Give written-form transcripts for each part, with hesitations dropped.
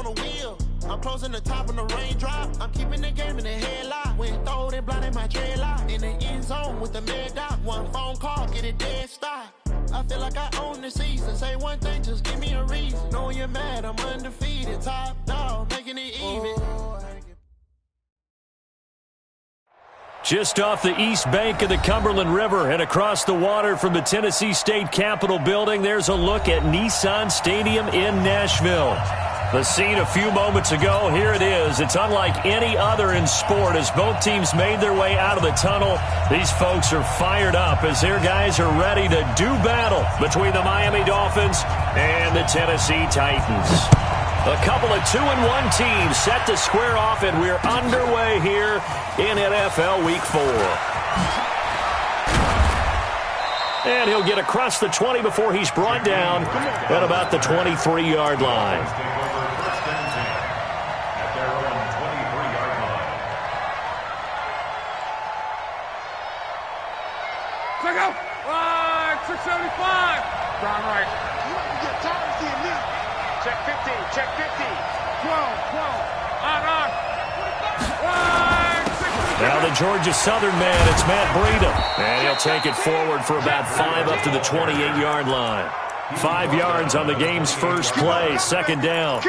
on the wheel. I'm closing the top on the raindrop. I'm keeping the game in the headlock. When throwed and blinded my dreadlock. In the end zone with the mad dot. One phone call, get it dead stop. I feel like I own the season. Say one thing, just give me a reason. Knowing you're mad, I'm undefeated. Top dog, making it even. Just off the east bank of the Cumberland River and across the water from the Tennessee State Capitol building, there's a look at Nissan Stadium in Nashville. The scene a few moments ago, here it is. It's unlike any other in sport as both teams made their way out of the tunnel. These folks are fired up as their guys are ready to do battle between the Miami Dolphins and the Tennessee Titans. A couple of 2-1 teams set to square off, and we're underway here in NFL Week 4. And he'll get across the 20 before he's brought down at about the 23-yard line. Check out. 675. Brown right. You have to get tired of seeing me. Check 50. Check 50. 12. On. Now the Georgia Southern man, it's Matt Breida. And he'll take it forward for about 5 up to the 28-yard line. 5 yards on the game's first play, second down.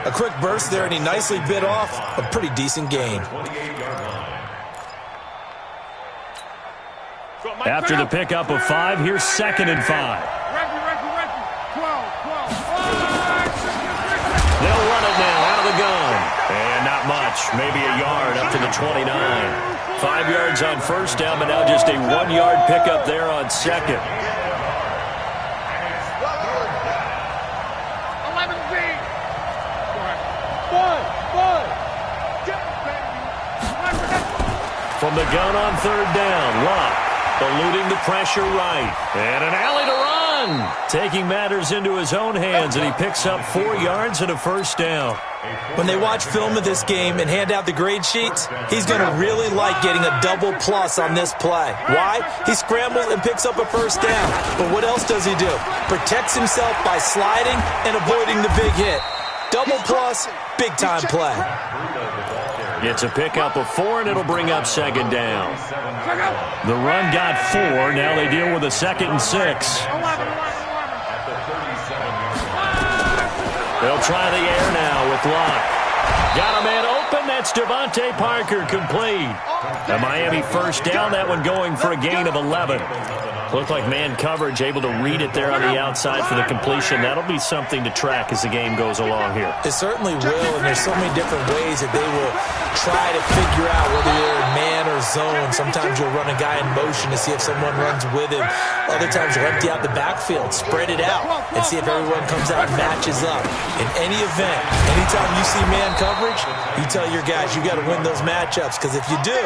A quick burst there, and he nicely bit off a pretty decent gain. After the pickup of 5, here's 2nd and 5. Reggie. 12. They'll run it now out of the gun. And not much, maybe a yard up to the 29. 5 yards on first down, but now just a 1-yard pickup there on second. 11Z. From the gun on third down, Locke eluding the pressure right. And an alley to run. Taking matters into his own hands, and he picks up 4 yards and a first down. When they watch film of this game and hand out the grade sheets, he's going to really like getting a double plus on this play. Why? He scrambles and picks up a first down. But what else does he do? Protects himself by sliding and avoiding the big hit. Double plus, big-time play. It's a pickup of 4, and it'll bring up second down. The run got 4. Now they deal with a 2nd and 6. They'll try the air now with Locke. Got a man open. That's Devontae Parker, complete. The Miami first down, that one going for a gain of 11. Looked like man coverage, able to read it there on the outside for the completion. That'll be something to track as the game goes along here. It certainly will, and there's so many different ways that they will try to figure out whether you're in man or zone. Sometimes you'll run a guy in motion to see if someone runs with him. Other times you'll empty out the backfield, spread it out, and see if everyone comes out and matches up. In any event, anytime you see man coverage, you tell your guys you got to win those matchups, because if you do,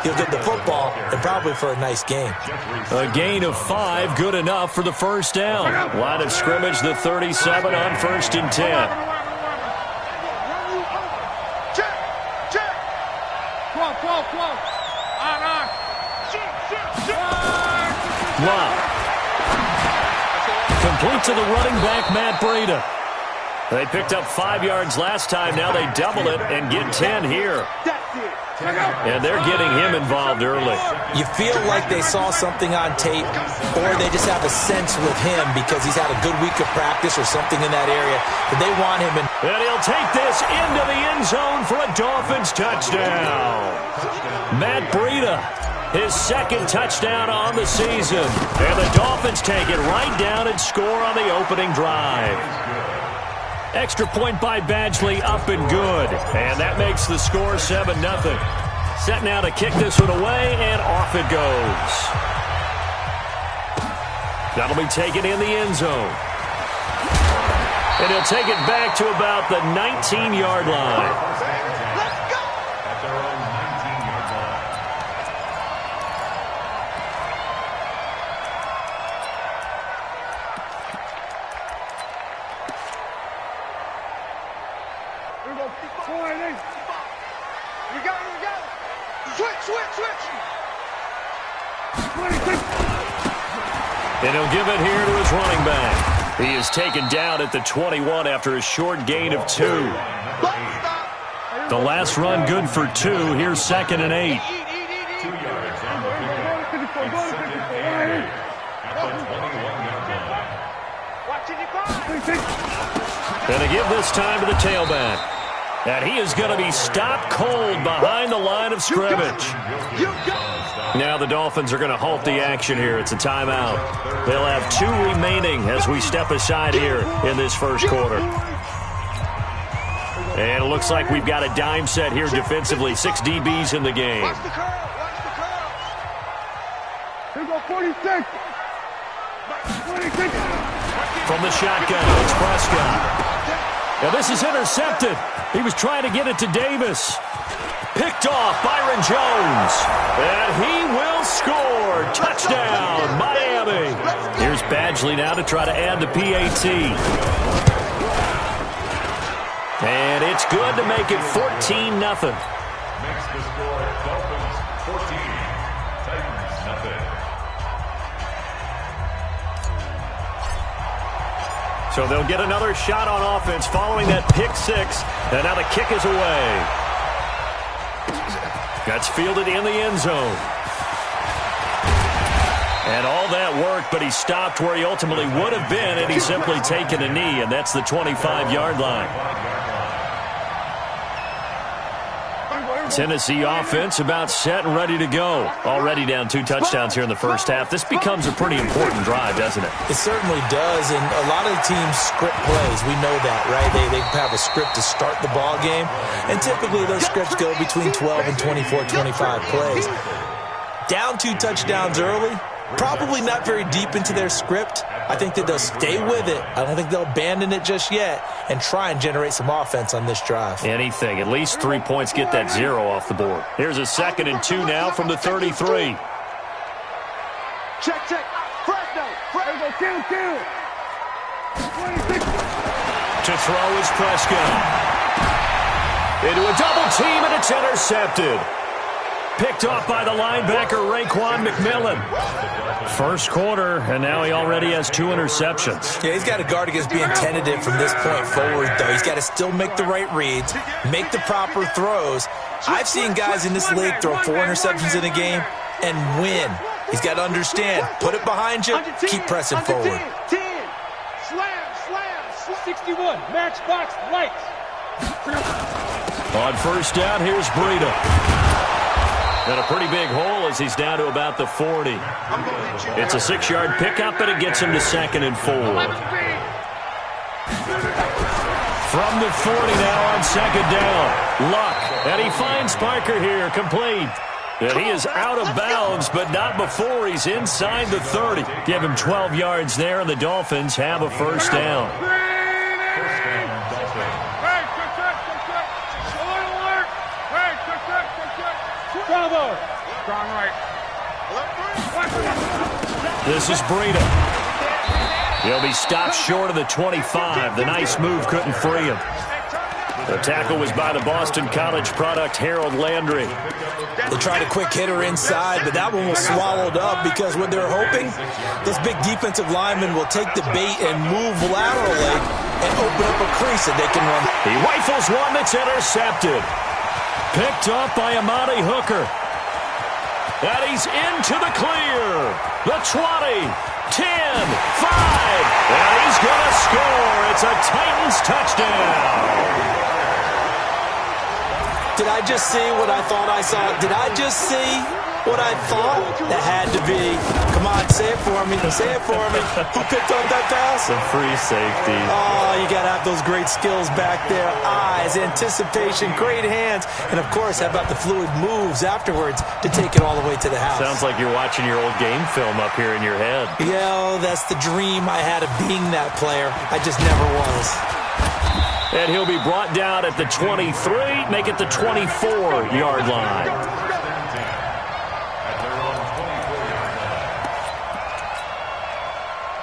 you'll get the football and probably for a nice game. A gain of 5, good enough for the first down. Line of scrimmage, the 37 on 1st and 10. Check. 12. On. Locke. Complete to the running back, Matt Breida. They picked up 5 yards last time. Now they double it and get 10 here. And they're getting him involved early. You feel like they saw something on tape, or they just have a sense with him because he's had a good week of practice or something in that area that they want him in. And he'll take this into the end zone for a Dolphins touchdown. Matt Breida, his 2nd touchdown on the season. And the Dolphins take it right down and score on the opening drive. Extra point by Badgley, up and good. And that makes the score 7-0. Set now to kick this one away, and off it goes. That'll be taken in the end zone. And he'll take it back to about the 19-yard line. And he'll give it here to his running back. He is taken down at the 21 after a short gain of 2. The last run good for 2. Here's 2nd and 8. 2 yards on the replay. It's 2nd and 8 at the 21-yard line. And to give this time to the tailback. And he is going to be stopped cold behind the line of scrimmage. Now the Dolphins are going to halt the action here. It's a timeout. They'll have 2 remaining as we step aside here in this first quarter. And it looks like we've got a dime set here defensively. 6 DBs in the game. Watch the curl. Here we go, 46. 46. From the shotgun, it's Prescott. Now this is intercepted. He was trying to get it to Davis. Picked off Byron Jones. And he will score. Touchdown, Miami. Here's Badgley now to try to add the PAT. And it's good to make it 14-0. Makes the score Dolphins 14, Titans nothing. So they'll get another shot on offense following that pick 6. And now the kick is away. That's fielded in the end zone. And all that worked, but he stopped where he ultimately would have been, and he's simply taken a knee, and that's the 25-yard line. Tennessee offense about set and ready to go. Already down 2 touchdowns here in the first half. This becomes a pretty important drive, doesn't it? It certainly does, and a lot of the teams script plays. We know that, right? They have a script to start the ball game, and typically those scripts go between 12 and 24, 25 plays. Down 2 touchdowns early, probably not very deep into their script. I think that they'll stay with it. I don't think they'll abandon it just yet and try and generate some offense on this drive. Anything. At least 3 points get that 0 off the board. Here's a 2nd and 2 now from the 33. Check. Fresno. Kill. 26. To throw is Prescott. Into a double team, and it's intercepted. Picked off by the linebacker, Raekwon McMillan. First quarter, and now he already has 2 interceptions. Yeah, he's got to guard against being tentative from this point forward, though. He's got to still make the right reads, make the proper throws. I've seen guys in this league throw 4 interceptions in a game and win. He's got to understand, put it behind you, keep pressing forward. 10. Slam. 61. Matchbox lights. On first down, here's Breida. And a pretty big hole as he's down to about the 40. It's a 6-yard pickup, and it gets him to 2nd and 4. From the 40 now on 2nd down. Luck. And he finds Parker here, complete. And he is out of bounds, but not before he's inside the 30. Give him 12 yards there, and the Dolphins have a first down. Bravo. Strong right. This is Breida. He'll be stopped short of the 25. The nice move couldn't free him. The tackle was by the Boston College product, Harold Landry. They tried a quick hitter inside, but that one was swallowed up because what they're hoping, those big defensive linemen will take the bait and move laterally and open up a crease that they can run. He rifles one that's intercepted. Picked up by Amani Hooker. And he's into the clear. The 20, 10, 5. And he's going to score. It's a Titans touchdown. Did I just see what I thought I saw? Did I just see what I thought? That had to be. Come on, say it for me. Say it for me. Who picked up that pass? The free safety. Oh, you got to have those great skills back there. Eyes, anticipation, great hands. And, of course, how about the fluid moves afterwards to take it all the way to the house? Sounds like you're watching your old game film up here in your head. Yeah, that's the dream I had of being that player. I just never was. And he'll be brought down at the 23, make it the 24-yard line.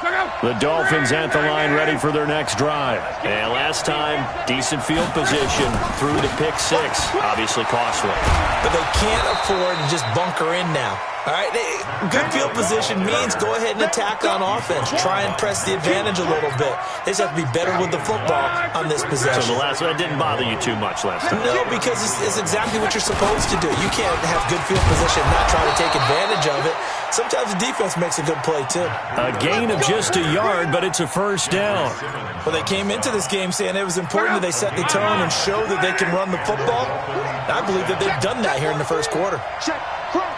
Check out. The Dolphins at the line ready for their next drive. And last time, decent field position through the pick six. Obviously costly. But they can't afford to just bunker in now. All right, good field position means go ahead and attack on offense. Try and press the advantage a little bit. They just have to be better with the football on this possession. So the last one, that didn't bother you too much last time? No, because it's exactly what you're supposed to do. You can't have good field position and not try to take advantage of it. Sometimes the defense makes a good play, too. A gain of just a yard, but it's a first down. Well, they came into this game saying it was important that they set the tone and show that they can run the football. I believe that they've done that here in the first quarter. Check, crunch.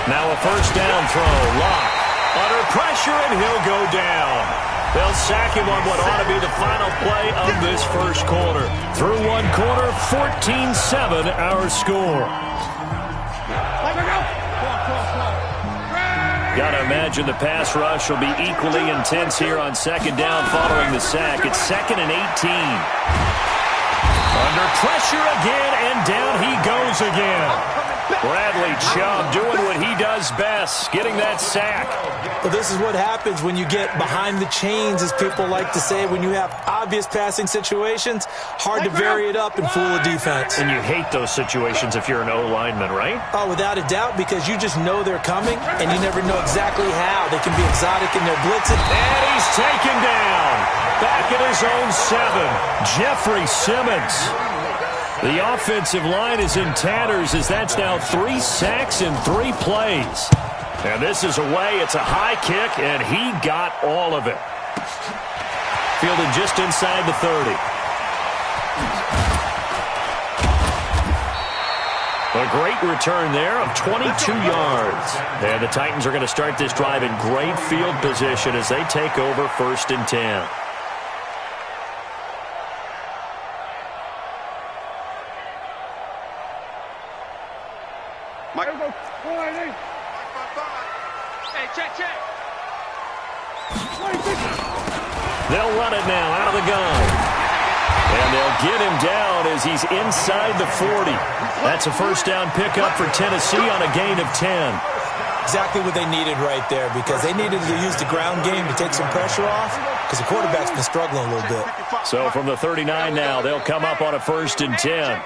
Now a first down throw. Lock. Under pressure, and he'll go down. They'll sack him on what ought to be the final play of this first quarter. Through one quarter, 14-7 our score. Got to imagine the pass rush will be equally intense here on second down following the sack. It's 2nd and 18. Under pressure again, and down he goes again. Bradley Chubb doing what he does best, getting that sack. Well, this is what happens when you get behind the chains, as people like to say. When you have obvious passing situations, hard to vary it up and fool a defense. And you hate those situations if you're an O-lineman, right? Oh, without a doubt, because you just know they're coming, and you never know exactly how. They can be exotic in their blitzing. And he's taken down. Back at his own 7. Jeffrey Simmons. The offensive line is in tatters as that's now 3 sacks in 3 plays. And this is away. It's a high kick, and he got all of it. Fielded just inside the 30. A great return there of 22 yards. And the Titans are going to start this drive in great field position as they take over 1st and 10. They'll run it now out of the gun. And they'll get him down as he's inside the 40. That's a first down pickup for Tennessee on a gain of 10. Exactly what they needed right there, because they needed to use the ground game to take some pressure off, because the quarterback's been struggling a little bit. So from the 39 now, they'll come up on a 1st and 10.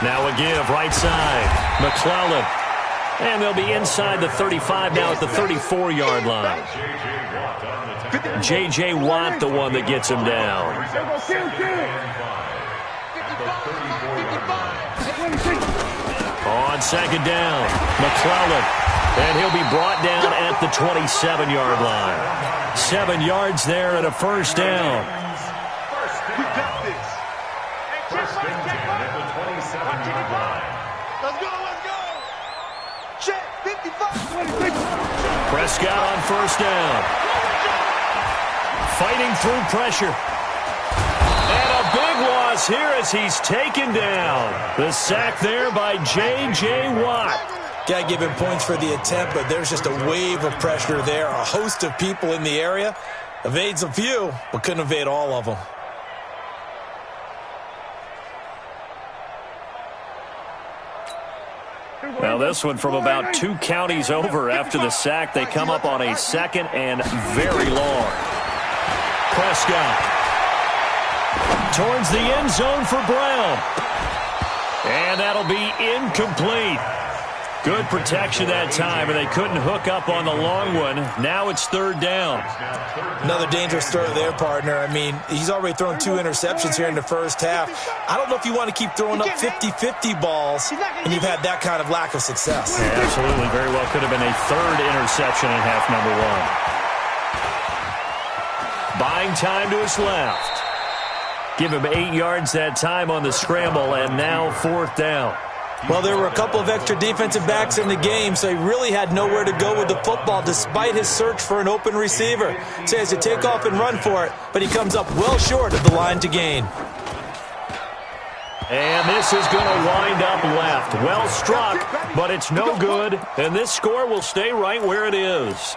Now a give, right side. McClellan. And they'll be inside the 35 now at the 34-yard line. J.J. Watt, the one that gets him down. On second down, McClellan. And he'll be brought down at the 27-yard line. 7 yards there and a first down. We got this. First and 10 at the 27-yard line. Let's go. Check, 55. Prescott on first down. Fighting through pressure. And a big loss here as he's taken down. The sack there by J.J. Watt. Got to give him points for the attempt, but there's just a wave of pressure there. A host of people in the area. Evades a few, but couldn't evade all of them. Now this one from about 2 counties over after the sack. They come up on a 2nd and very long. Prescott towards the end zone for Brown. And that'll be incomplete. Good protection that time, and they couldn't hook up on the long one. Now it's 3rd down. Another dangerous throw there, partner. I mean, he's already thrown 2 interceptions here in the first half. I don't know if you want to keep throwing up 50-50 balls, and you've had that kind of lack of success. Yeah, absolutely. Very well could have been a 3rd interception in half number 1. Buying time to his left. Give him 8 yards that time on the scramble, and now 4th down. Well, there were a couple of extra defensive backs in the game, so he really had nowhere to go with the football despite his search for an open receiver. So he has to take off and run for it, but he comes up well short of the line to gain. And this is going to wind up left. Well struck, but it's no good, and this score will stay right where it is.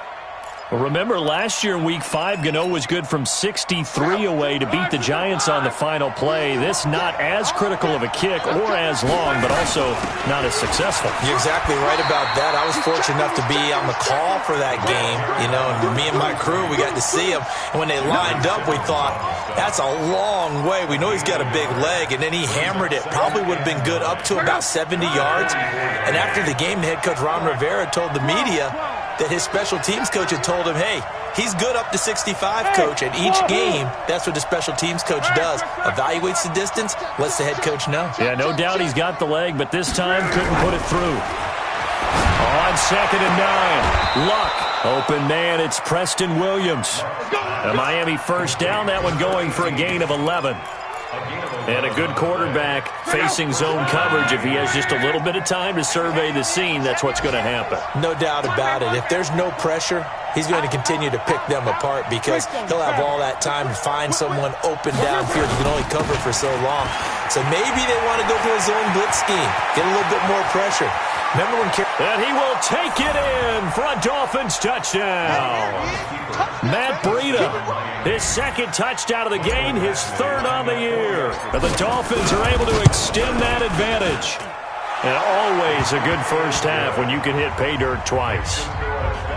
Remember, last year in Week 5, Gano was good from 63 away to beat the Giants on the final play. This not as critical of a kick or as long, but also not as successful. You're exactly right about that. I was fortunate enough to be on the call for that game, you know, and me and my crew, we got to see him. And when they lined up, we thought, that's a long way. We know he's got a big leg, and then he hammered it. Probably would have been good up to about 70 yards. And after the game, the head coach, Ron Rivera, told the media that his special teams coach had told him, hey, he's good up to 65, coach. And each game, that's what the special teams coach does. Evaluates the distance, lets the head coach know. Yeah, no doubt he's got the leg, but this time couldn't put it through. On 2nd and 9, Luck. Open man, it's Preston Williams. A Miami first down, that one going for a gain of 11. And a good quarterback facing zone coverage. If he has just a little bit of time to survey the scene, that's what's going to happen. No doubt about it. If there's no pressure, he's going to continue to pick them apart because he'll have all that time to find someone open downfield. You can only cover for so long. So maybe they want to go to a zone blitz scheme, get a little bit more pressure. Remember when... And he will take it in for a Dolphins touchdown. Matt Breida, his second touchdown of the game, his third on the year. But the Dolphins are able to extend that advantage. And always a good first half when you can hit pay dirt twice.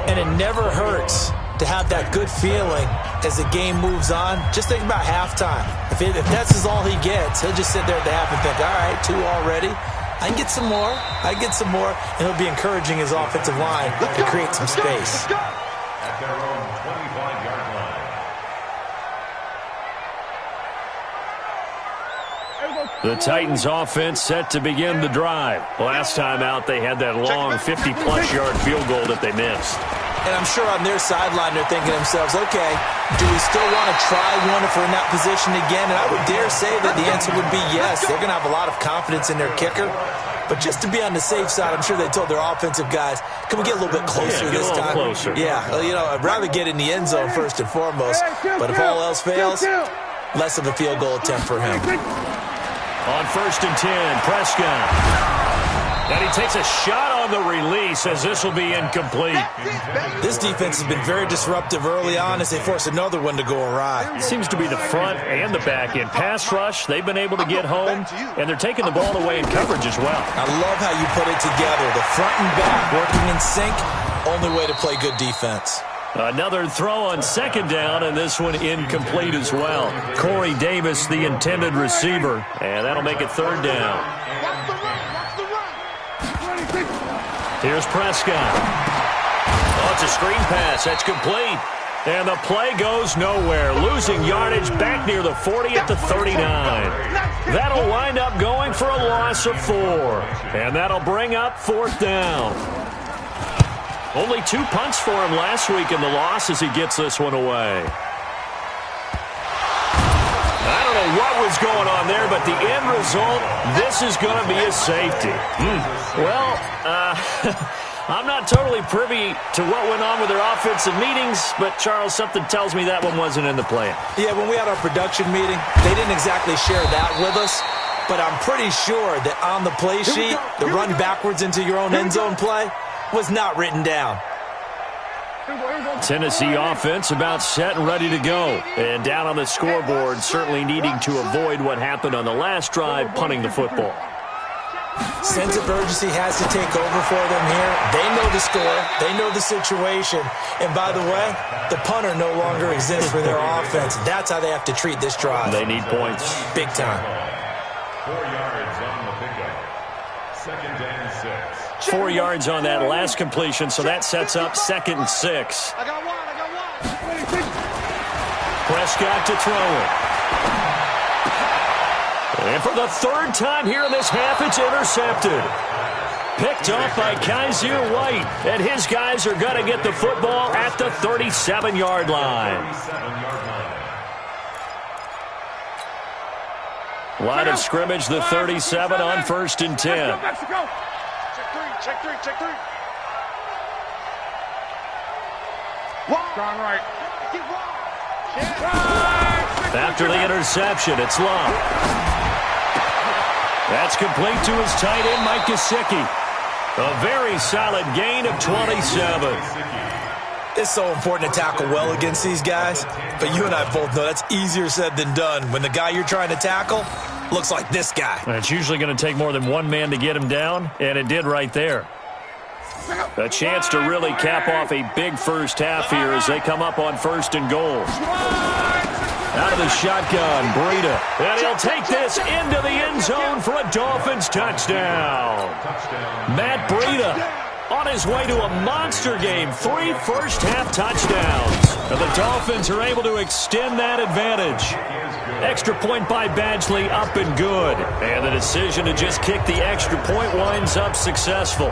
And it never hurts to have that good feeling as the game moves on. Just think about halftime. If that's all he gets, he'll just sit there at the half and think, all right, 2 already. I can get some more. I can get some more. And he'll be encouraging his offensive line to create some space. At their own 25-yard line. The Titans offense set to begin the drive. Last time out, they had that long 50-plus yard field goal that they missed. And I'm sure on their sideline they're thinking to themselves, okay, do we still want to try one if we're in that position again? And I would dare say that the answer would be yes. They're going to have a lot of confidence in their kicker. But just to be on the safe side, I'm sure they told their offensive guys, can we get a little bit closer this time? Closer. Yeah, you know, I'd rather get in the end zone first and foremost. But if all else fails, less of a field goal attempt for him. On 1st and 10, Prescott. And he takes a shot on the release as this will be incomplete. This defense has been very disruptive early on as they force another one to go awry. It seems to be the front and the back end. Pass rush, they've been able to get home, and they're taking the ball away in coverage as well. I love how you put it together. The front and back working in sync, only way to play good defense. Another throw on 2nd down, and this one incomplete as well. Corey Davis, the intended receiver, and that'll make it 3rd down. Here's Prescott. Oh, it's a screen pass. That's complete. And the play goes nowhere. Losing yardage back near the 40 at the 39. That'll wind up going for a loss of 4. And that'll bring up 4th down. Only 2 punts for him last week in the loss as he gets this one away. I don't know what was going on there, but the end result, this is going to be a safety. Well, I'm not totally privy to what went on with their offensive meetings, but, Charles, something tells me that one wasn't in the plan. Yeah, when we had our production meeting, they didn't exactly share that with us, but I'm pretty sure that on the play sheet, the run backwards into your own end zone play was not written down. Tennessee offense about set and ready to go. And down on the scoreboard, certainly needing to avoid what happened on the last drive, punting the football. Sense of urgency has to take over for them here. They know the score. They know the situation. And by the way, the punter no longer exists for their offense. That's how they have to treat this drive. They need points. Big time. 4 yards on the pickup. 2nd and 6. 4 yards on that last completion, so that sets up 2nd and 6. I got one. Prescott to throw it. And for the 3rd time here in this half, it's intercepted. Picked off by Kaiser White, and his guys are going to get the football at the 37-yard line. Line of scrimmage, the 37 on 1st and 10. Check three. Gone right. After the interception, it's Love. That's complete to his tight end, Mike Gesicki. A very solid gain of 27. It's so important to tackle well against these guys, but you and I both know that's easier said than done when the guy you're trying to tackle looks like this guy. And it's usually going to take more than one man to get him down, and it did right there. A chance to really cap off a big first half here as they come up on 1st and goal. Out of the shotgun, Breida. And he'll take this into the end zone for a Dolphins touchdown. Matt Breida on his way to a monster game. 3 first-half touchdowns. And the Dolphins are able to extend that advantage. Extra point by Badgley, up and good. And the decision to just kick the extra point winds up successful.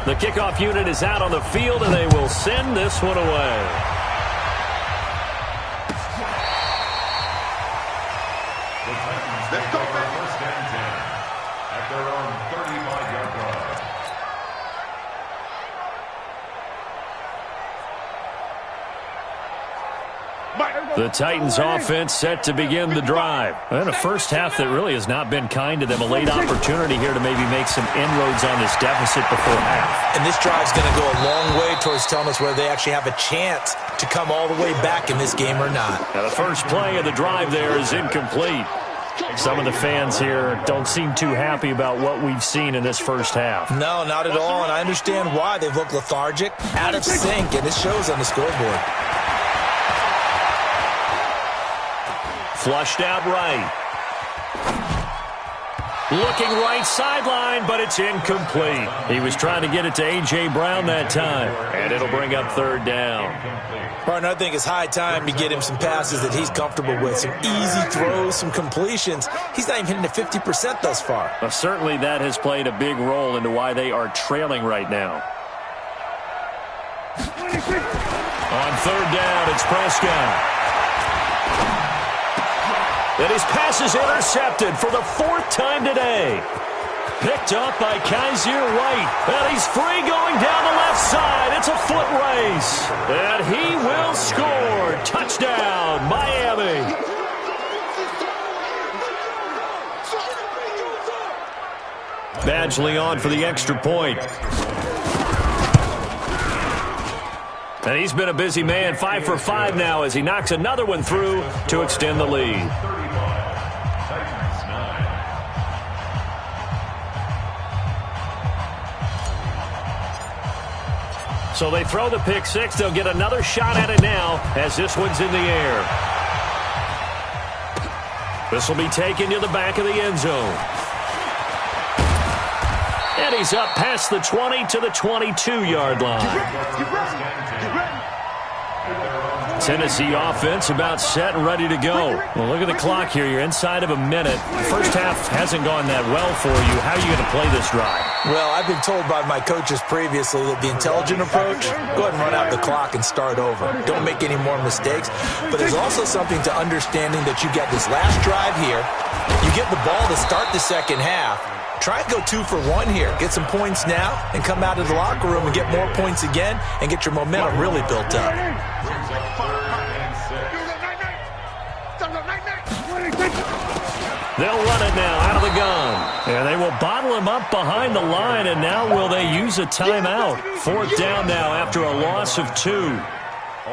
The kickoff unit is out on the field, and they will send this one away. Let's go, man. First and 10 at their own 35-yard line. The Titans offense set to begin the drive. And a first half that really has not been kind to them. A late opportunity here to maybe make some inroads on this deficit before half. And this drive's going to go a long way towards telling us whether they actually have a chance to come all the way back in this game or not. Now the first play of the drive there is incomplete. Some of the fans here don't seem too happy about what we've seen in this first half. No, not at all, and I understand why. They've looked lethargic, out of sync, and it shows on the scoreboard. Flushed out right. Looking right sideline, but it's incomplete. He was trying to get it to A.J. Brown that time, and it'll bring up 3rd down. Partner, I think it's high time to get him some passes that he's comfortable with, some easy throws, some completions. He's not even hitting the 50% thus far. Well, certainly that has played a big role into why they are trailing right now. On 3rd down, it's Prescott. And his pass is intercepted for the 4th time today. Picked up by Kaiser White. And he's free going down the left side. It's a foot race. And he will score. Touchdown, Miami. Badgley on for the extra point. And he's been a busy man, 5 for 5 now as he knocks another one through to extend the lead. So they throw the pick six. They'll get another shot at it now as this one's in the air. This will be taken to the back of the end zone. And he's up past the 20 to the 22-yard line. Tennessee offense about set and ready to go. Well, look at the clock here. You're inside of a minute. The first half hasn't gone that well for you. How are you going to play this drive? Well, I've been told by my coaches previously that the intelligent approach, go ahead and run out the clock and start over. Don't make any more mistakes. But there's also something to understanding that you get this last drive here. You get the ball to start the second half. Try and go 2 for 1 here. Get some points now and come out of the locker room and get more points again and get your momentum really built up. They'll run it now out of the gun. And they will bottle him up behind the line, and now will they use a timeout? 4th down now after a loss of 2.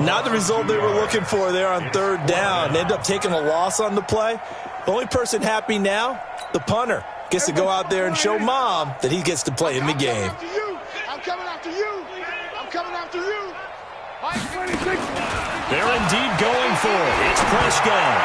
Not the result they were looking for there on 3rd down. They end up taking a loss on the play. The only person happy now, the punter, gets to go out there and show Mom that he gets to play in the game. I'm coming after you. I'm coming after you. They're indeed going for it. It's Prescott.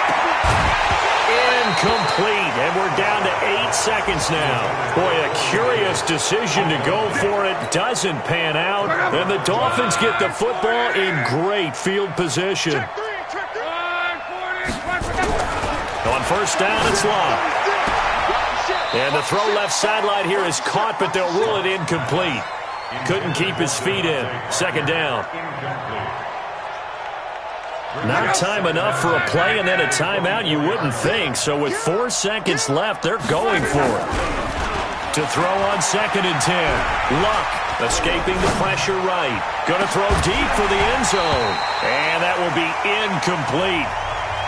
Incomplete, and we're down to 8 seconds now. Boy, a curious decision to go for it. Doesn't pan out, and the Dolphins get the football in great field position. On 1st down, it's Love. And the throw left sideline here is caught, but they'll rule it incomplete. Couldn't keep his feet in. 2nd down. Not time enough for a play and then a timeout, you wouldn't think. So with 4 seconds left, they're going for it. To throw on 2nd and 10. Luck escaping the pressure right. Going to throw deep for the end zone. And that will be incomplete.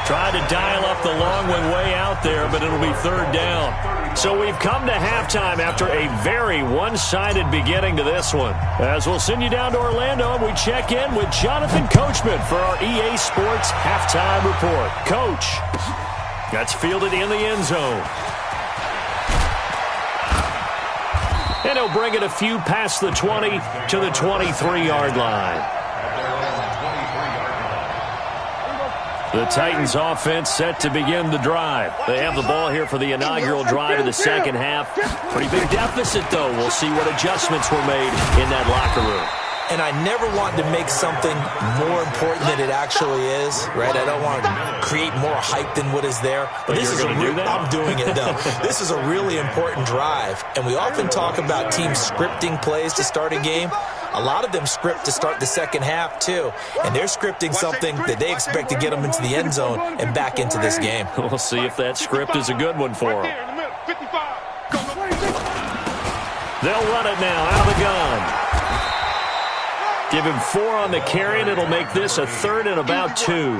Tried to dial up the long one way out there, but it'll be third down. So we've come to halftime after a very one-sided beginning to this one. As we'll send you down to Orlando, and we check in with Jonathan Coachman for our EA Sports Halftime Report. Coach, that's fielded in the end zone. And he'll bring it a few past the 20 to the 23-yard line. The Titans offense set to begin the drive. They have the ball here for the inaugural drive of the second half. Pretty big deficit, though. We'll see what adjustments were made in that locker room. And I never want to make something more important than it actually is, right? I don't want to create more hype than what is there. But this is I'm doing it, though. This is a really important drive. And we often talk about teams scripting plays to start a game. A lot of them script to start the second half, too. And they're scripting something that they expect to get them into the end zone and back into this game. We'll see if that script is a good one for them. They'll run it now out of the gun. Give him 4 on the carry, and it'll make this a third and about 2.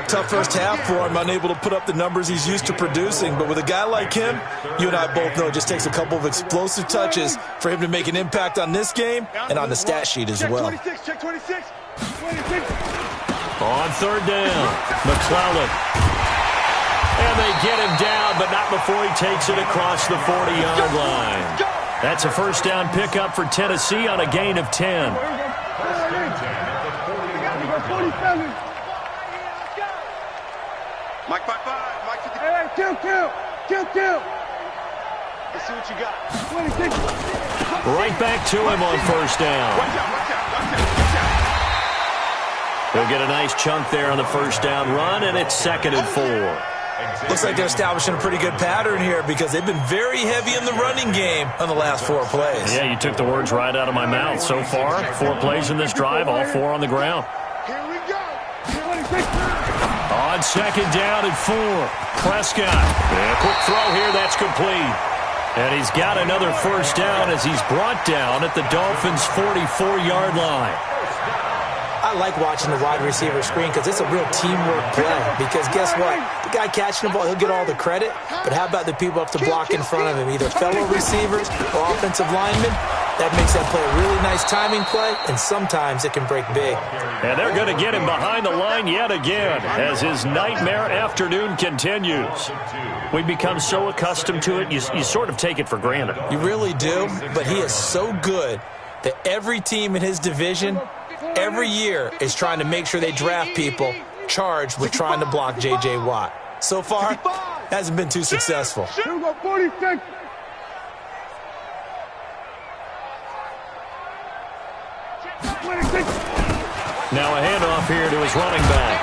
Tough first half for him, unable to put up the numbers he's used to producing. But with a guy like him, you and I both know it just takes a couple of explosive touches for him to make an impact on this game and on the stat sheet as well. Check 26. On third down, McClellan. And they get him down, but not before he takes it across the 40-yard line. That's a first down pickup for Tennessee on a gain of 10. Mike 5-5. Mike 50. Hey, kill. Let's see what you got. Right back to him on first down. Watch out. He'll get a nice chunk there on the first down run, and it's 2nd and 4. Looks like they're establishing a pretty good pattern here because they've been very heavy in the running game on the last 4 plays. Yeah, you took the words right out of my mouth. So far, 4 plays in this drive, all 4 on the ground. Here we go. On second down and 4, Prescott. And a quick throw here, that's complete. And he's got another first down as he's brought down at the Dolphins' 44-yard line. I like watching the wide receiver screen because it's a real teamwork play. Because guess what? The guy catching the ball, he'll get all the credit. But how about the people up to block in front of him, either fellow receivers or offensive linemen? That makes that play a really nice timing play, and sometimes it can break big. And they're going to get him behind the line yet again as his nightmare afternoon continues. We become so accustomed to it, you sort of take it for granted. You really do, but he is so good that every team in his division every year is trying to make sure they draft people charged with trying to block J.J. Watt. So far, hasn't been too successful. Now a handoff here to his running back.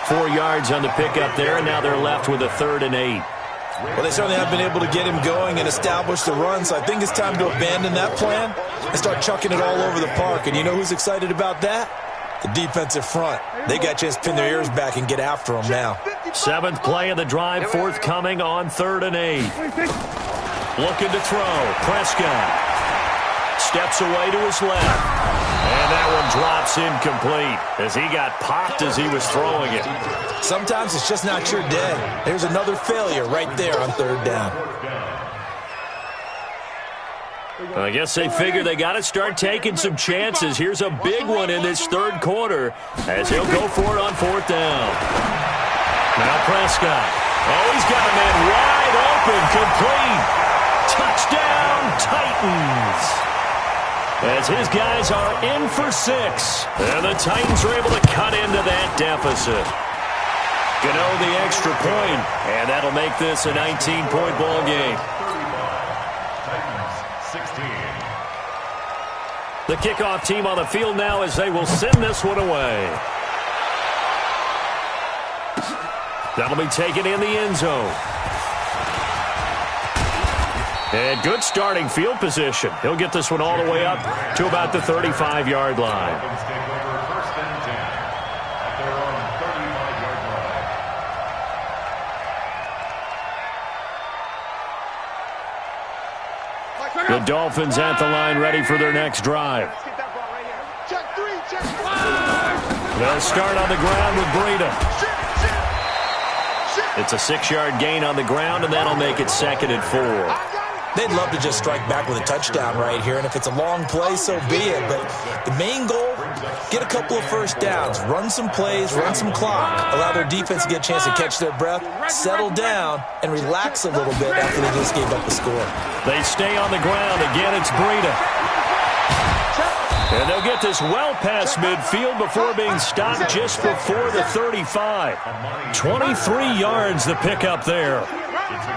4 yards on the pickup there, and now they're left with a 3rd and 8. Well, they certainly have been able to get him going and establish the run, so I think it's time to abandon that plan and start chucking it all over the park. And you know who's excited about that? The defensive front. They got a chance to pin their ears back and get after him now. 7th play of the drive, forthcoming on 3rd and 8. Looking to throw. Prescott steps away to his left. And that one drops incomplete as he got popped as he was throwing it. Sometimes it's just not your day. There's another failure right there on 3rd down. I guess they figure they got to start taking some chances. Here's a big one in this 3rd quarter as he'll go for it on 4th down. Now Prescott. Oh, he's got a man wide open, complete. Touchdown, Titans. As his guys are in for 6. And the Titans are able to cut into that deficit. Gano the extra point, and that'll make this a 19-point ball game. The kickoff team on the field now as they will send this one away. That'll be taken in the end zone. And good starting field position. He'll get this one all the way up to about the 35-yard line. The Dolphins at the line ready for their next drive. They'll start on the ground with Breida. It's a 6-yard gain on the ground, and that'll make it 2nd and 4. They'd love to just strike back with a touchdown right here, and if it's a long play, so be it. But the main goal, get a couple of first downs, run some plays, run some clock, allow their defense to get a chance to catch their breath, settle down, and relax a little bit after they just gave up the score. They stay on the ground. Again, it's Breida. And they'll get this well past midfield before being stopped just before the 35. 23 yards the pickup there.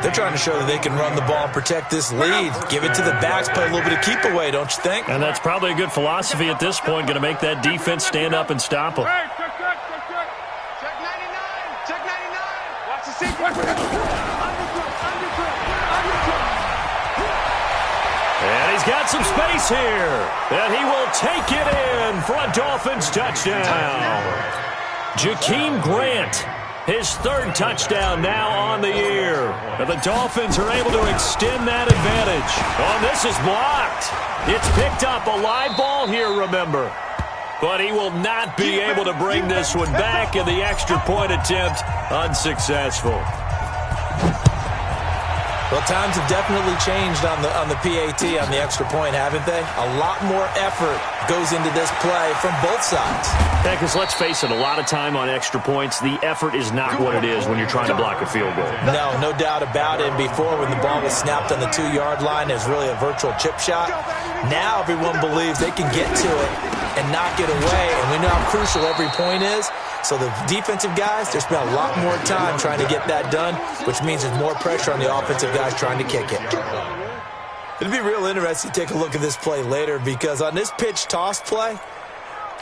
They're trying to show that they can run the ball and protect this lead. Give it to the backs, play a little bit of keep away, don't you think? And that's probably a good philosophy at this point, going to make that defense stand up and stop them. Check 99. Check 99. Watch the sequence. And he's got some space here. And he will take it in for a Dolphins touchdown. Jakeem Grant, his 3rd touchdown now on the year. And the Dolphins are able to extend that advantage. Oh, this is blocked. It's picked up. A live ball here, remember. But he will not be able to bring this one back, and the extra point attempt unsuccessful. Well, times have definitely changed on the PAT, on the extra point, haven't they? A lot more effort goes into this play from both sides. Yeah, because let's face it, a lot of time on extra points, the effort is not what it is when you're trying to block a field goal. No doubt about it. Before, when the ball was snapped on the 2-yard line, it was really a virtual chip shot. Now everyone believes they can get to it and knock it away, and we know how crucial every point is. So the defensive guys, they spend a lot more time trying to get that done, which means there's more pressure on the offensive guys trying to kick it. It'll be real interesting to take a look at this play later, because on this pitch toss play,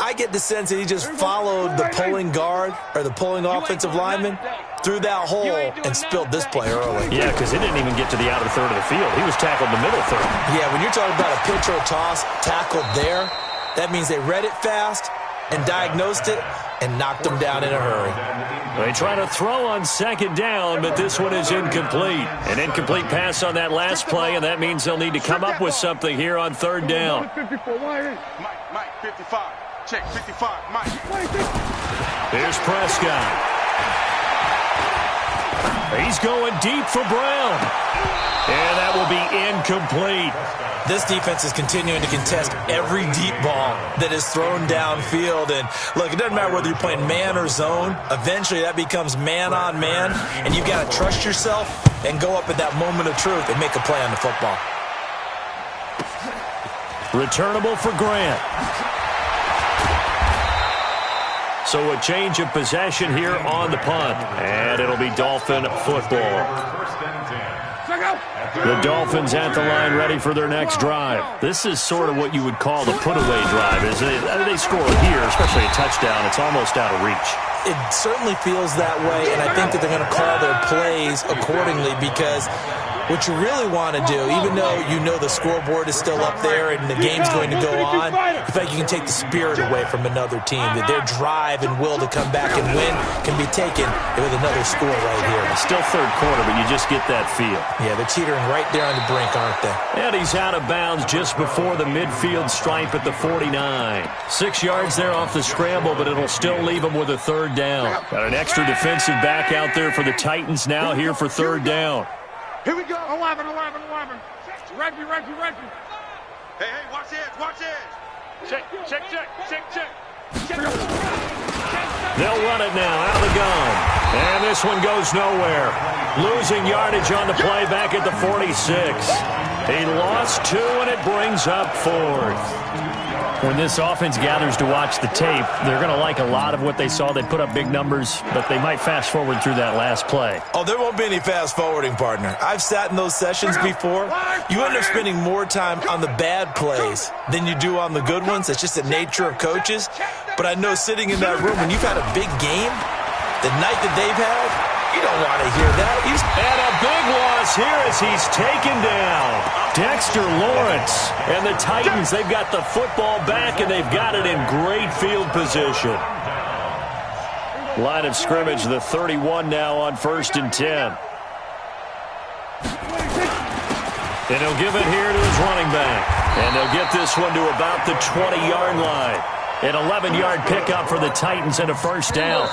I get the sense that he just followed the pulling guard or the pulling offensive lineman through that hole and spilled this play early. Yeah, because he didn't even get to the outer third of the field. He was tackled in the middle third. Yeah, when you're talking about a pitch or a toss tackled there, that means they read it fast and diagnosed it and knocked them down in a hurry. They try to throw on 2nd down, but this one is incomplete. An incomplete pass on that last play, and that means they'll need to come up with something here on 3rd down. Mike, 55. Check 55, Mike. Here's Prescott. He's going deep for Brown. And that will be incomplete. This defense is continuing to contest every deep ball that is thrown downfield. And look, it doesn't matter whether you're playing man or zone. Eventually that becomes man on man. And you've got to trust yourself and go up at that moment of truth and make a play on the football. Returnable for Grant. So a change of possession here on the punt. And it'll be Dolphin football. The Dolphins at the line ready for their next drive. This is sort of what you would call the put-away drive, isn't it? They score here, especially a touchdown. It's almost out of reach. It certainly feels that way, and I think that they're going to call their plays accordingly, because what you really want to do, even though you know the scoreboard is still up there and the game's going to go on, I feel like you can take the spirit away from another team, that their drive and will to come back and win can be taken with another score right here. Still 3rd quarter, but you just get that feel. Yeah, they're teetering right there on the brink, aren't they? And he's out of bounds just before the midfield stripe at the 49. 6 yards there off the scramble, but it'll still leave him with a 3rd down. Got an extra defensive back out there for the Titans now here for 3rd down. Here we go. 11. Reggie. Hey, watch edge. Check. They'll run it now out of the gun. And this one goes nowhere. Losing yardage on the play back at the 46. He lost 2, and it brings up 4th. When this offense gathers to watch the tape, they're going to like a lot of what they saw. They put up big numbers, but they might fast forward through that last play. Oh, there won't be any fast forwarding, partner. I've sat in those sessions before. You end up spending more time on the bad plays than you do on the good ones. It's just the nature of coaches. But I know sitting in that room, when you've had a big game, the night that they've had, you don't want to hear that. And a big loss here as he's taken down. Dexter Lawrence and the Titans, they've got the football back, and they've got it in great field position. Line of scrimmage, the 31 now on 1st and 10. And he'll give it here to his running back. And they'll get this one to about the 20-yard line. An 11-yard pickup for the Titans and a first down.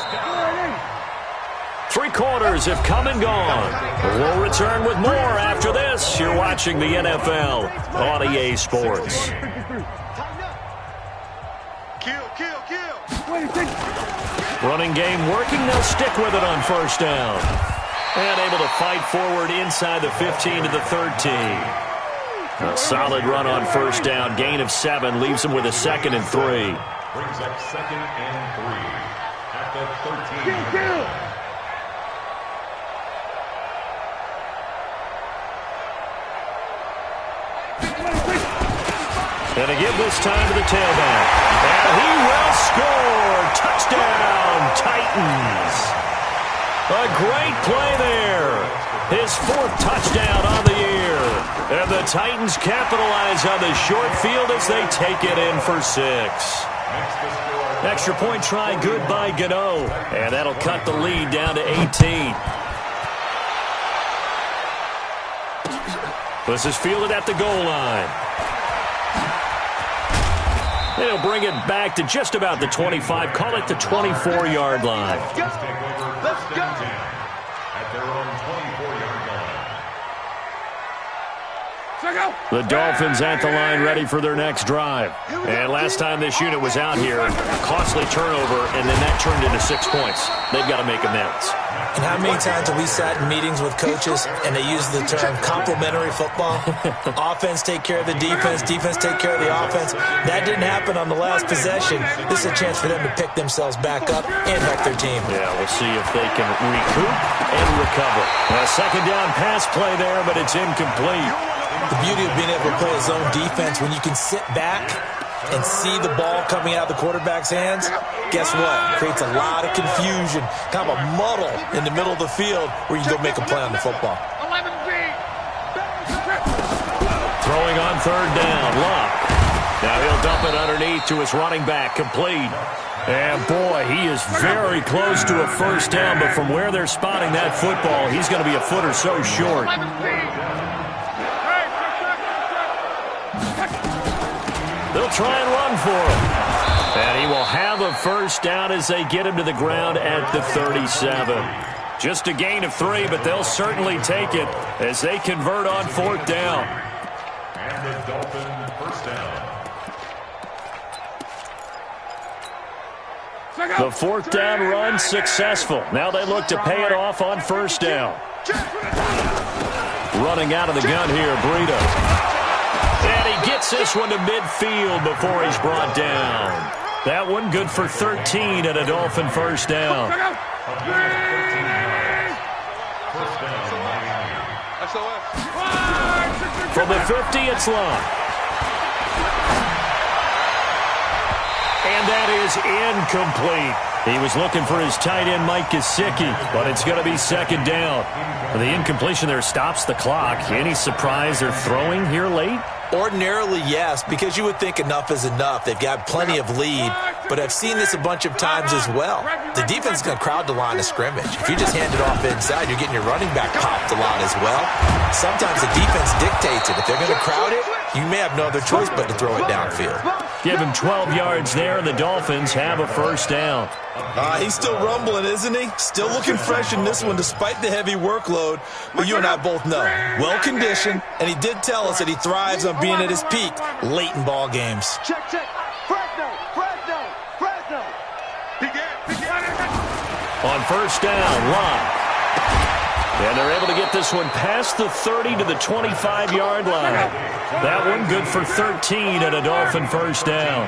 3 quarters have come and gone. We'll return with more after this. You're watching the NFL on EA Sports. Running game working. They'll stick with it on first down. And able to fight forward inside the 15 to the 13. A solid run on first down. Gain of 7 leaves them with a 2nd and 3. Brings up 2nd and 3 at the 13. And to give this time to the tailback. And he will score. Touchdown, Titans. A great play there. His 4th touchdown on the year. And the Titans capitalize on the short field as they take it in for 6. Extra point try good by Gano. And that'll cut the lead down to 18. This is fielded at the goal line. They'll bring it back to just about the 25. Call it the 24-yard line. Let's go. At their own 24-yard line. The Dolphins at the line ready for their next drive. And last time this unit was out here, costly turnover, and then that turned into 6 points. They've got to make amends. And how many times have we sat in meetings with coaches and they use the term complementary football? Offense take care of the defense, defense take care of the offense. That didn't happen on the last possession. This is a chance for them to pick themselves back up and help their team. Yeah, we'll see if they can recoup and recover. A 2nd down pass play there, but it's incomplete. The beauty of being able to play a zone defense, when you can sit back and see the ball coming out of the quarterback's hands, guess what? It creates a lot of confusion, kind of a muddle in the middle of the field where you go make a play on the football. Throwing on 3rd down, Luck. Now he'll dump it underneath to his running back, complete. And boy, he is very close to a first down, but from where they're spotting that football, he's going to be a foot or so short. They'll try and run for him. And he will have a first down as they get him to the ground at the 37. Just a gain of 3, but they'll certainly take it as they convert on 4th down. And the Dolphin first down. The 4th down run successful. Now they look to pay it off on first down. Running out of the gun here, Breida. And he gets this one to midfield before he's brought down. That one good for 13 at a Dolphin first down. From the 50, it's Long. And that is incomplete. He was looking for his tight end, Mike Gesicki, but it's going to be 2nd down. The incompletion there stops the clock. Any surprise they're throwing here late? Ordinarily, yes, because you would think enough is enough. They've got plenty of lead, but I've seen this a bunch of times as well. The defense is going to crowd the line of scrimmage. If you just hand it off inside, you're getting your running back popped a lot as well. Sometimes the defense dictates it. If they're going to crowd it, you may have no other choice but to throw it downfield. Give him 12 yards there, and the Dolphins have a first down. He's still rumbling, isn't he? Still looking fresh in this one despite the heavy workload. But you and I both know, well-conditioned, and he did tell us that he thrives on being at his peak late in ball games. Check. Fresno. On first down, Locke. And they're able to get this one past the 30 to the 25-yard line. That one good for 13 at a Dolphin first down.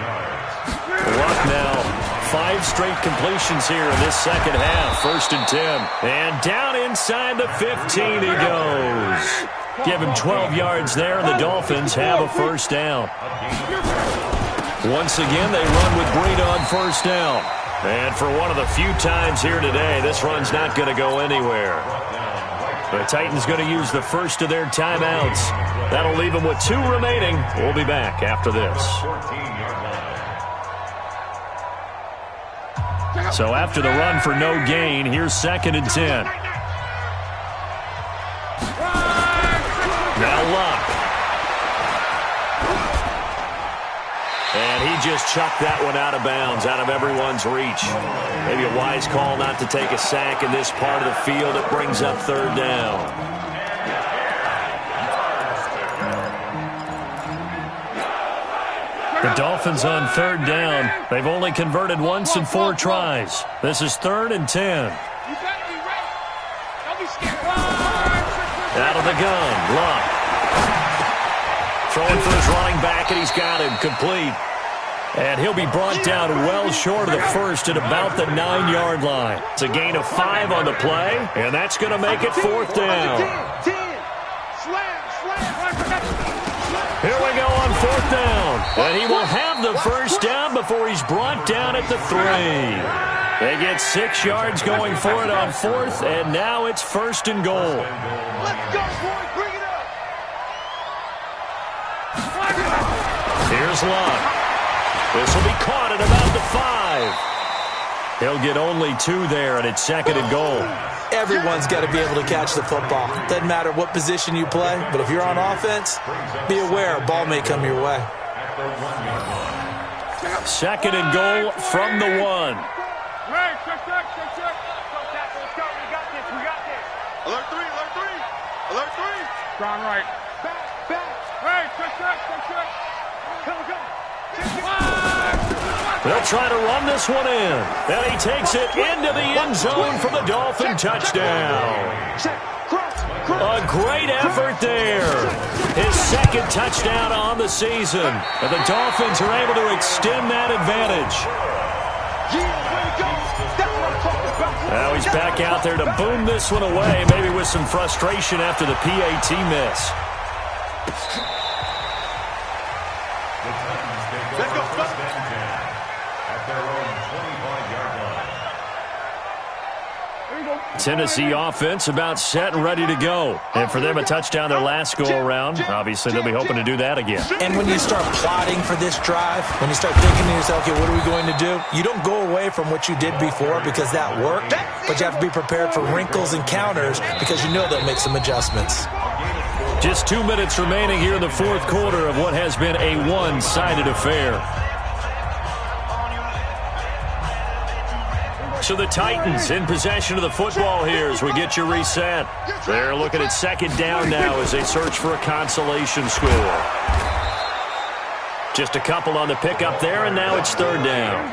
Luck now, 5 straight completions here in this second half. 1st and 10. And down inside the 15 he goes. Give him 12 yards there, and the Dolphins have a first down. Once again, they run with Breida on first down. And for one of the few times here today, this run's not going to go anywhere. The Titans going to use the first of their timeouts. That'll leave them with 2 remaining. We'll be back after this. So after the run for no gain, here's 2nd and 10. Now Luck. And he just chucked that one out of bounds, out of everyone's reach. Maybe a wise call not to take a sack in this part of the field. It brings up third down. The Dolphins on third down. They've only converted once in 4 tries. This is 3rd and 10. Out of the gun, Luck. Throwing for his running back, and he's got him complete. And he'll be brought down well short of the first at about the 9-yard line. It's a gain of 5 on the play, and that's going to make it 4th down. Here we go on 4th down. And he will have the first down before he's brought down at the 3. They get 6 yards going for it on 4th, and now it's 1st and goal. Let's go, boy. Bring it up. Here's Luck. This will be caught at about the 5. He'll get only 2 there, and it's 2nd and goal. Everyone's got to be able to catch the football. Doesn't matter what position you play, but if you're on offense, be aware a ball may come your way. 2nd and goal from the 1. Alert 3, alert 3. Alert 3. Strong right. Back. Hey, check. Come. They'll try to run this one in. And he takes it into the end zone for the Dolphin touchdown. A great effort there. His 2nd touchdown on the season. And the Dolphins are able to extend that advantage. Now he's back out there to boom this one away, maybe with some frustration after the PAT miss. Let's go. At their own 25-yard line. Tennessee offense about set and ready to go. And for them, a touchdown their last go-around. Obviously, they'll be hoping to do that again. And when you start plotting for this drive, when you start thinking to yourself, okay, what are we going to do? You don't go away from what you did before because that worked, but you have to be prepared for wrinkles and counters because you know they'll make some adjustments. Just 2 minutes remaining here in the 4th quarter of what has been a one-sided affair. So the Titans in possession of the football here as we get you reset. They're looking at 2nd down now as they search for a consolation score. Just a couple on the pickup there, and now it's 3rd down. A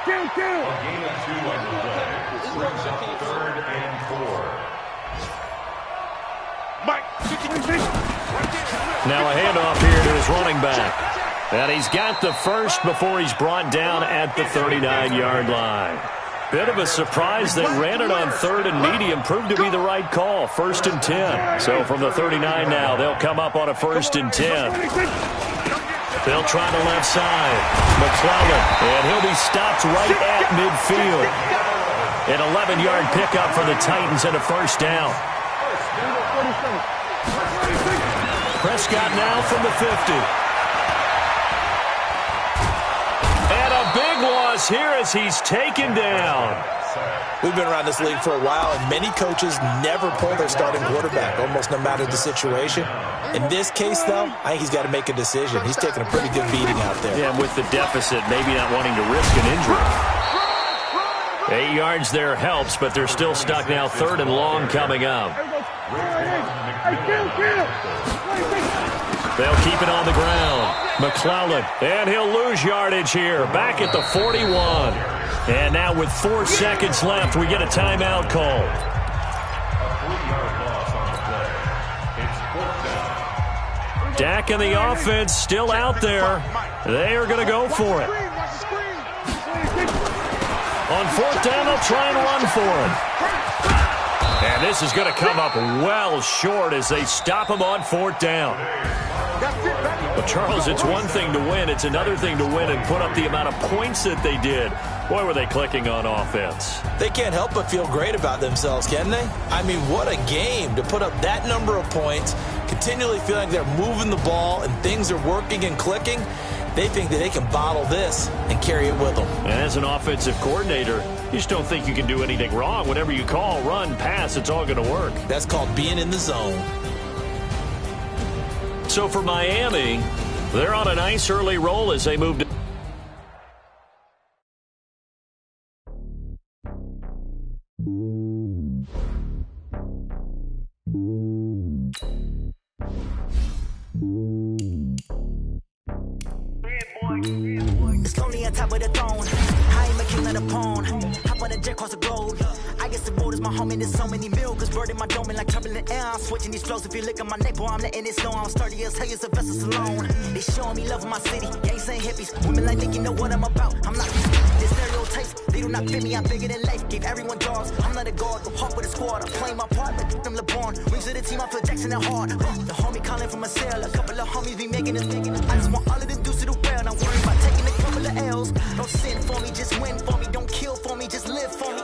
gain of 2 on the play. Brings up 3rd and 4. Now a handoff here to his running back. And he's got the first before he's brought down at the 39-yard line. Bit of a surprise that ran it on 3rd and medium proved to be the right call. 1st and 10. So from the 39 now, they'll come up on a 1st and 10. They'll try the left side. McClellan, and he'll be stopped right at midfield. An 11-yard pickup for the Titans and a 1st down. Prescott now from the 50. And a big loss here as he's taken down. We've been around this league for a while, and many coaches never pull their starting quarterback, almost no matter the situation. In this case, though, I think he's got to make a decision. He's taking a pretty good beating out there. Yeah, and with the deficit, maybe not wanting to risk an injury. 8 yards there helps, but they're still stuck now. 3rd and long coming up. They'll keep it on the ground. McClellan, and he'll lose yardage here. Back at the 41. And now with 4 seconds left, we get a timeout call. A 3-yard loss on the play. It's 4th down. Dak and the offense still out there. They are going to go for it. On 4th down, they'll try and run for it. And this is going to come up well short as they stop him on 4th down. Well, Charles, it's one thing to win. It's another thing to win and put up the amount of points that they did. Boy, were they clicking on offense. They can't help but feel great about themselves, can they? I mean, what a game to put up that number of points, continually feeling they're moving the ball and things are working and clicking. They think that they can bottle this and carry it with them. And as an offensive coordinator, you just don't think you can do anything wrong. Whatever you call, run, pass, it's all going to work. That's called being in the zone. So for Miami, They're on a nice early roll as they move to... It's lonely on top of the throne. I ain't a king of the pawn. Hop on a jet across the globe. I guess the road is my home and there's so many milkers burning my dome like turbulent air. I'm switching these flows. If you look at my neck, boy, I'm letting it snow. I'm sturdy as hell, Sylvester Stallone. They showing me love in my city. Gang saying hippies. Women like think you know what I'm about. I'm not these stereotypes. They do not fit me. I'm bigger than life. Gave everyone dogs. I'm not a guard. Go hop with a squad. I'm playing my part like them LeBron. Rings to the team. I feel Jackson and hard. The homie calling from a cell. A couple of homies be making it. I just want all of them dudes to the well. I'm worried about taking a couple of L's. Don't sin for me, just win for me. Don't kill for me, just live for me.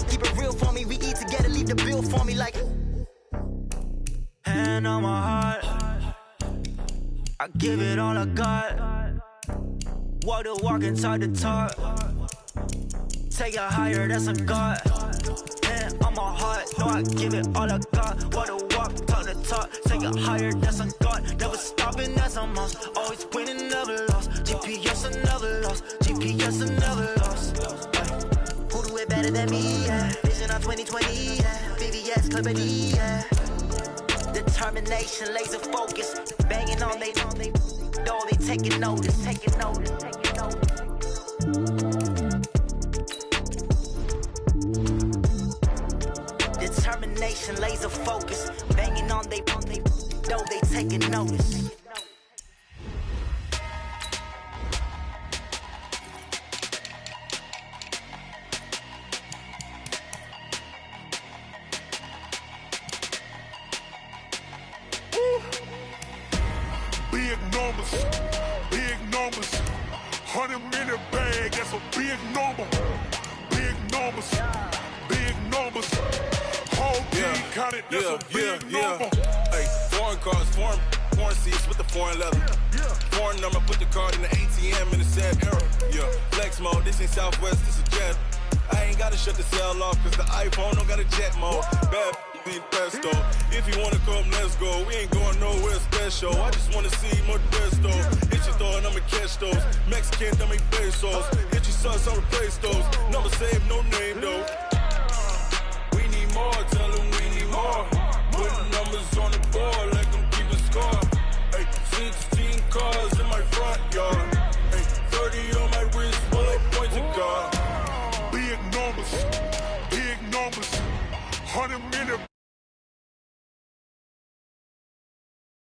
Keep it real for me. We eat together, leave the bill for me like. Hand on my heart, I give it all I got. Walk the walk inside the talk. Take it higher, that's a God. Hand on my heart, no, I give it all I got. Walk the walk, talk the talk. Take it higher, that's a God. Never stopping, that's a must. Always winning, never lost. GPS, I never lost. GPS, I never lost. Who do it better than me? Yeah. Vision on 2020. Yeah. VVS, Clippity. Yeah. Determination, laser focus. Banging on they door, they taking notice. Taking notice. Taking notice. Determination, laser focus. Banging on they door, they taking notice. Big numbers, 100 minute bag, that's a big number. Big numbers, whole team counted, that's a big number. Hey, foreign cars, foreign seats with the foreign leather. Foreign number, put the card in the ATM in the sad era. Yeah, flex mode, this ain't Southwest, this is jet. I ain't gotta shut the cell off, cause the iPhone don't got a jet mode. Bad be pesto. If you wanna come, let's go. We ain't going nowhere special. I just wanna see more best though. Hit your thought, I'ma catch those. Mexican, don't make pesos. Hit your sons, I'll replace those. Number save, no name though. We need more, tell them we need more. Putting numbers on the board like I'm keeping score. Hey, 16 cars in my front yard. Hey, 30 on my wrist, full of points of God. Big numbers, 100 minute